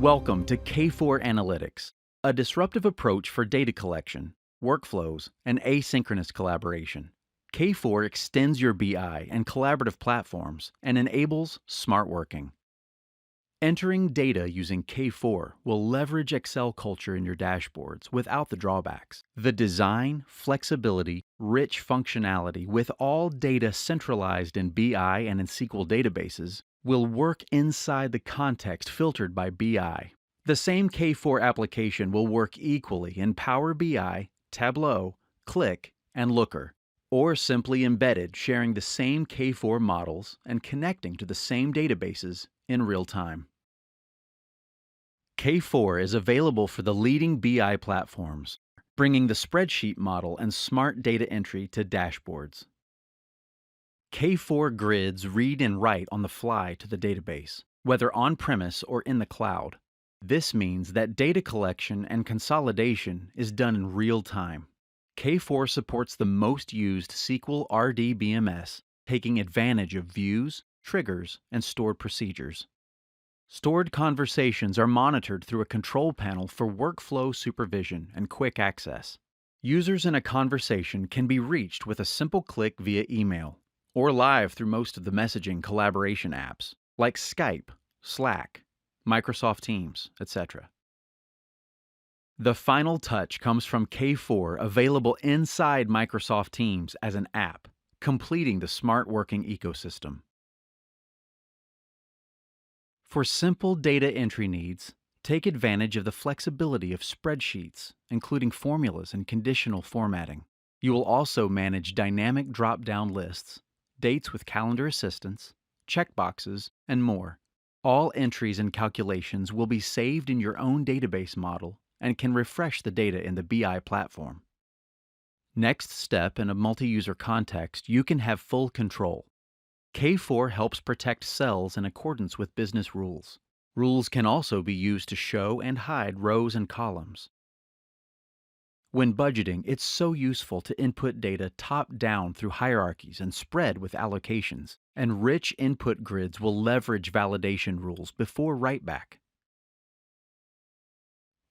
Welcome to K4 Analytics, a disruptive approach for data collection, workflows, and asynchronous collaboration. K4 extends your BI and collaborative platforms and enables smart working. Entering data using K4 will leverage Excel culture in your dashboards without the drawbacks. The design, flexibility, rich functionality with all data centralized in BI and in SQL databases will work inside the context filtered by BI. The same K4 application will work equally in Power BI, Tableau, Qlik, and Looker, or simply embedded, sharing the same K4 models and connecting to the same databases in real time. K4 is available for the leading BI platforms, bringing the spreadsheet model and smart data entry to dashboards. K4 grids read and write on the fly to the database, whether on-premise or in the cloud. This means that data collection and consolidation is done in real time. K4 supports the most used SQL RDBMS, taking advantage of views, triggers, and stored procedures. Stored conversations are monitored through a control panel for workflow supervision and quick access. Users in a conversation can be reached with a simple click via email, or live through most of the messaging collaboration apps, like Skype, Slack, Microsoft Teams, etc. The final touch comes from K4, available inside Microsoft Teams as an app, completing the smart working ecosystem. For simple data entry needs, take advantage of the flexibility of spreadsheets, including formulas and conditional formatting. You will also manage dynamic drop-down lists, dates with calendar assistance, checkboxes, and more. All entries and calculations will be saved in your own database model and can refresh the data in the BI platform. Next step, in a multi-user context, you can have full control. K4 helps protect cells in accordance with business rules. Rules can also be used to show and hide rows and columns. When budgeting, it's so useful to input data top-down through hierarchies and spread with allocations, and rich input grids will leverage validation rules before write-back.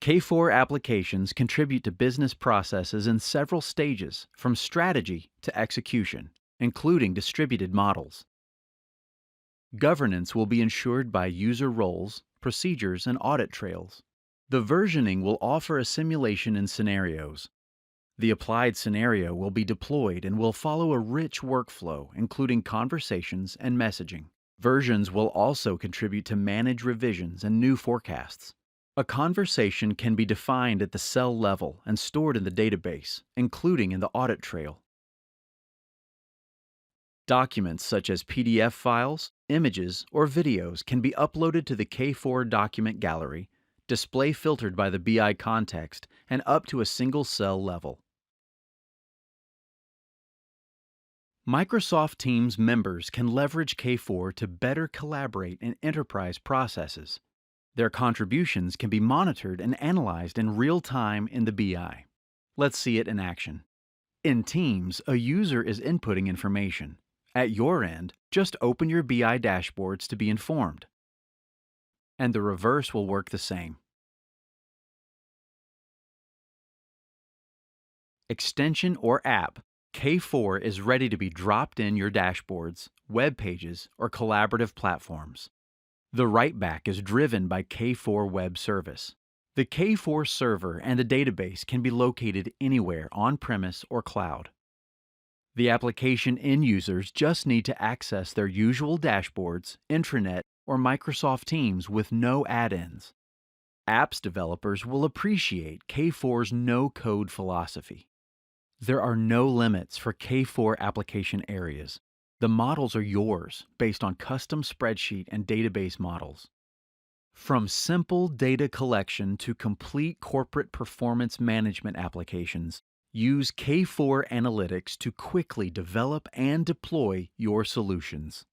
K4 applications contribute to business processes in several stages, from strategy to execution, including distributed models. Governance will be ensured by user roles, procedures, and audit trails. The versioning will offer a simulation in scenarios. The applied scenario will be deployed and will follow a rich workflow, including conversations and messaging. Versions will also contribute to manage revisions and new forecasts. A conversation can be defined at the cell level and stored in the database, including in the audit trail. Documents such as PDF files, images, or videos can be uploaded to the K4 document gallery, display filtered by the BI context, and up to a single cell level. Microsoft Teams members can leverage K4 to better collaborate in enterprise processes. Their contributions can be monitored and analyzed in real time in the BI. Let's see it in action. In Teams, a user is inputting information. At your end, just open your BI dashboards to be informed. And the reverse will work the same. Extension or app, K4 is ready to be dropped in your dashboards, web pages, or collaborative platforms. The write-back is driven by K4 Web Service. The K4 server and the database can be located anywhere on-premise or cloud. The application end users just need to access their usual dashboards, intranet, or Microsoft Teams with no add-ins. Apps developers will appreciate K4's no-code philosophy. There are no limits for K4 application areas. The models are yours based on custom spreadsheet and database models. From simple data collection to complete corporate performance management applications, use K4 Analytics to quickly develop and deploy your solutions.